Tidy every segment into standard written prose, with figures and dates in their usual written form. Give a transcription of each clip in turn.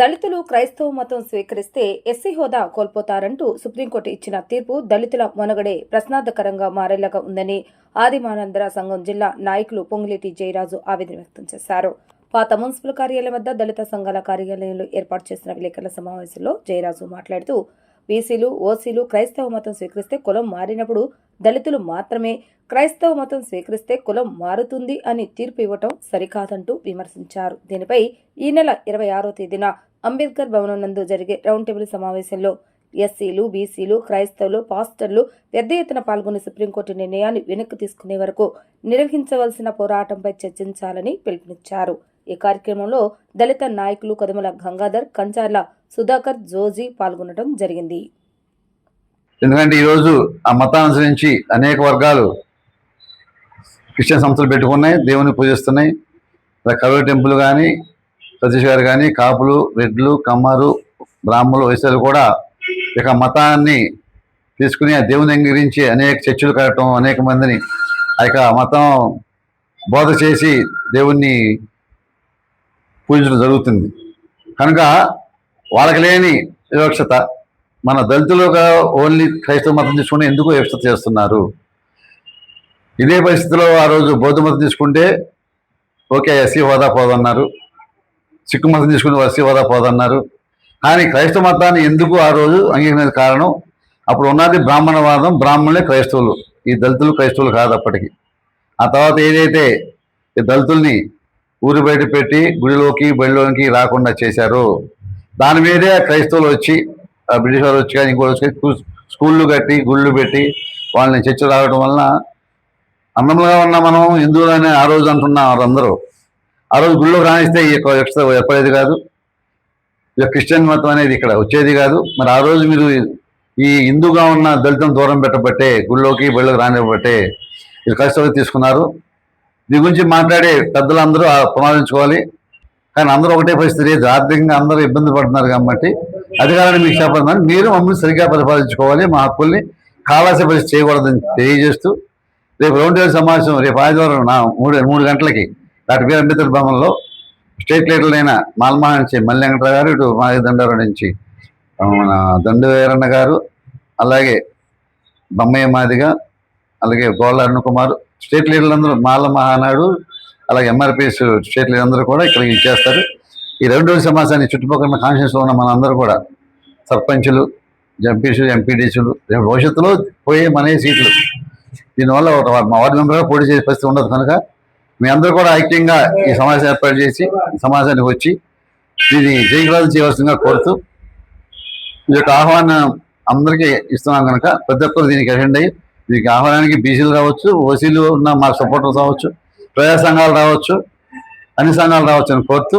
దళితులు క్రైస్తవ మతం స్వీకరిస్తే ఎస్సీ హోదా కోల్పోతారంటూ సుప్రీంకోర్టు ఇచ్చిన తీర్పు దళితుల మనుగడే ప్రశ్నార్థకరంగా మారేలాగా ఉందని ఆదిమానందర సంఘం జిల్లా నాయకులు పొంగులేటి జయరాజు ఆవేదన వ్యక్తం చేశారు. పాత మున్సిపల్ కార్యాలయం వద్ద దళిత సంఘాల కార్యాలయంలో ఏర్పాటు చేసిన విలేకరుల సమావేశంలో జయరాజు మాట్లాడుతూ బీసీలు, ఓసీలు క్రైస్తవ మతం స్వీకరిస్తే కులం మారినప్పుడు దళితులు మాత్రమే క్రైస్తవ మతం స్వీకరిస్తే కులం మారుతుంది అని తీర్పు ఇవ్వటం సరికాదంటూ విమర్శించారు. దీనిపై ఈ నెల 26వ తేదీన అంబేద్కర్ భవనం నందు జరిగే రౌండ్ టేబుల్ సమావేశంలో ఎస్సీలు, బీసీలు, క్రైస్తవులు, పాస్టర్లు పెద్ద ఎత్తున పాల్గొని సుప్రీంకోర్టు నిర్ణయాన్ని వెనక్కి తీసుకునే వరకు నిర్వహించవలసిన పోరాటంపై చర్చించాలని పిలుపునిచ్చారు. ఈ కార్యక్రమంలో దళిత నాయకులు కదుమల గంగాధర్, కంచార్ల సుధాకర్, జోజీ పాల్గొనడం జరిగింది. ఎందుకంటే ఈరోజు ఆ మతానుసరించి అనేక వర్గాలు క్రిస్టియన్ సంస్థలు పెట్టుకున్నాయి, దేవుని పూజిస్తున్నాయి. కరూరు టెంపుల్ కానీ, సతీష్ గారు కానీ, కాపులు, రెడ్లు, కమ్మరు, బ్రాహ్మణులు, వైశ్యులు కూడా ఇక మతాన్ని తీసుకుని ఆ దేవుని అంగీకరించి అనేక చర్చలు కట్టడం, అనేక మందిని ఆ యొక్క మతం బోధ చేసి దేవుణ్ణి పూజించడం జరుగుతుంది. కనుక వాళ్ళకి లేని వివక్షత మన దళితులుగా ఓన్లీ క్రైస్తవ మతం తీసుకుంటే ఎందుకు వివక్షత చేస్తున్నారు? ఇదే పరిస్థితిలో ఆ రోజు బౌద్ధ మతం తీసుకుంటే ఓకే ఎస్సీ హోదా పోదన్నారు, సిక్కు మతం తీసుకుంటే ఎస్సీ హోదా పోదన్నారు. కానీ క్రైస్తవ మతాన్ని ఎందుకు ఆ రోజు అంగీకరించిన కారణం అప్పుడు ఉన్నది బ్రాహ్మణవాదం, బ్రాహ్మణులే క్రైస్తవులు, ఈ దళితులు క్రైస్తవులు కాదు అప్పటికి. ఆ తర్వాత ఏదైతే ఈ దళితుల్ని ఊరు బయట పెట్టి గుడిలోకి బడిలోకి రాకుండా చేశారో దాని మీదే క్రైస్తవులు వచ్చి బ్రిటిష్ వారు వచ్చి కానీ ఇంకోటి వచ్చి స్కూళ్ళు కట్టి గుళ్ళు పెట్టి వాళ్ళని చర్చలు రావడం వలన అన్నంగా ఉన్న మనం హిందువులని ఆ రోజు అంటున్నారు అందరూ. ఆ రోజు గుళ్ళోకి రాణిస్తే ఈ యొక్క చెప్పలేదు కాదు, ఇక క్రిస్టియన్ మతం అనేది ఇక్కడ వచ్చేది కాదు. మరి ఆ రోజు మీరు ఈ హిందూగా ఉన్న దళితం దూరం పెట్టబట్టే గుళ్ళోకి బళ్ళకి రానివ్వబట్టే ఇది క్రైస్తవులు తీసుకున్నారు. దీని గురించి మాట్లాడే పెద్దలందరూ పునరుద్ధరించుకోవాలి. కానీ అందరూ ఒకటే పరిస్థితి లేదు, ఆర్థికంగా అందరూ ఇబ్బంది పడుతున్నారు కాబట్టి అధికారాన్ని మీకు చెప్పాలని మీరు మమ్మల్ని సరిగ్గా పరిపాలించుకోవాలి, మా హక్కుల్ని కావాల్సిన పరిస్థితి చేయకూడదని తెలియజేస్తూ రేపు రౌండ్ టేబుల్ సమావేశం రేపు ఆదివారం 3 గంటలకి డాక్టర్ బి అంబేద్కర్ భవన్లో స్టేట్ లీడర్లైన మాల్మహా నుంచి మల్లి వెంకటరావు గారు, ఇటు మాదిదండారావు నుంచి మన దండువీరన్న గారు, అలాగే బొమ్మయ్య మాదిగ, అలాగే గోళ్ళ అరుణ్ కుమార్, స్టేట్ లీడర్లందరూ మాల మహానాడు, అలాగే ఎంఆర్పిఎస్ స్టేట్ లీడర్ అందరూ కూడా ఇక్కడికి ఇచ్చేస్తారు. ఈ 2 రోజుల సమావేశాన్ని చుట్టుపక్కల కాన్స్టిట్యూన్సీలో ఉన్న మనందరూ కూడా సర్పంచులు, ఎంపీసీలు, ఎంపీడీసీలు, రేపు భవిష్యత్తులో పోయే మన సీట్లు దీనివల్ల మా వార్డు మెంబర్గా పోటీ చేసే పరిస్థితి ఉండదు. కనుక మీ అందరూ కూడా ఐక్యంగా ఈ సమావేశం ఏర్పాటు చేసి సమావేశానికి వచ్చి దీన్ని జయగ్రాజు చేయవలసిందిగా కోరుతూ ఈ యొక్క ఆహ్వానం అందరికీ ఇస్తున్నాం. కనుక ప్రతి ఒక్కరు దీనికి అటెండ్ అయ్యి దీనికి ఆహ్వానానికి బీసీలు రావచ్చు, ఓసీలు ఉన్న మాకు సపోర్టర్స్ రావచ్చు, ప్రజా సంఘాలు రావచ్చు, అన్ని సంఘాలు రావచ్చు అని కోరుతూ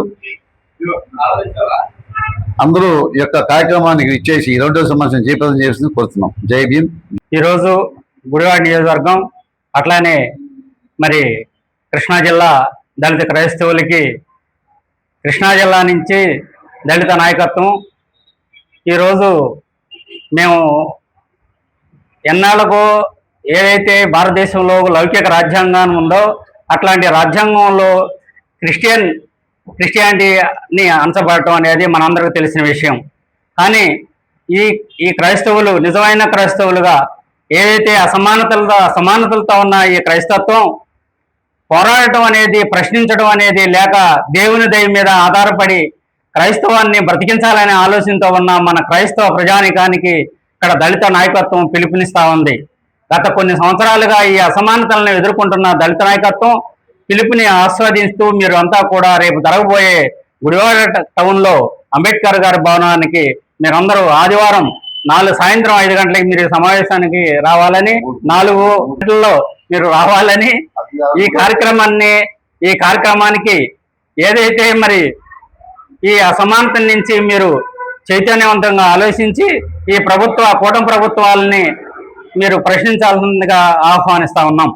అందరూ ఈ యొక్క కార్యక్రమానికి ఇచ్చేసి ఈ 2 సంవత్సరం జయప్రదం చేసి కోరుతున్నాం. జై భీమ్. ఈరోజు గుడివాడ నియోజకవర్గం అట్లానే మరి కృష్ణా జిల్లా దళిత క్రైస్తవులకి కృష్ణా జిల్లా నుంచి దళిత నాయకత్వం ఈరోజు మేము ఎన్నాళ్ళకు ఏదైతే భారతదేశంలో లౌకిక రాజ్యాంగం ఉందో అట్లాంటి రాజ్యాంగంలో క్రిస్టియానిటీని అంచబడటం అనేది మనందరికీ తెలిసిన విషయం. కానీ ఈ క్రైస్తవులు నిజమైన క్రైస్తవులుగా ఏదైతే అసమానతలతో ఉన్న ఈ క్రైస్తత్వం పోరాడటం అనేది, ప్రశ్నించడం అనేది, లేక దేవుని దయ మీద ఆధారపడి క్రైస్తవాన్ని బ్రతికించాలనే ఆలోచనతో ఉన్న మన క్రైస్తవ ప్రజానికానికి ఇక్కడ దళిత నాయకత్వం పిలుపునిస్తా ఉంది. గత కొన్ని సంవత్సరాలుగా ఈ అసమానతలను ఎదుర్కొంటున్న దళిత నాయకత్వం పిలుపుని ఆస్వాదిస్తూ మీరు అంతా కూడా రేపు జరగబోయే గుడివాడ టౌన్లో అంబేద్కర్ గారి భవనానికి మీరందరూ ఆదివారం సాయంత్రం 5 గంటలకి మీరు సమావేశానికి రావాలని, 4 గంటల్లో మీరు రావాలని, ఈ కార్యక్రమానికి ఏదైతే మరి ఈ అసమానత నుంచి మీరు చైతన్యవంతంగా ఆలోచించి ఈ కూటమి ప్రభుత్వాలని మీరు ప్రశ్నించాల్సిందిగా ఆహ్వానిస్తా ఉన్నాం.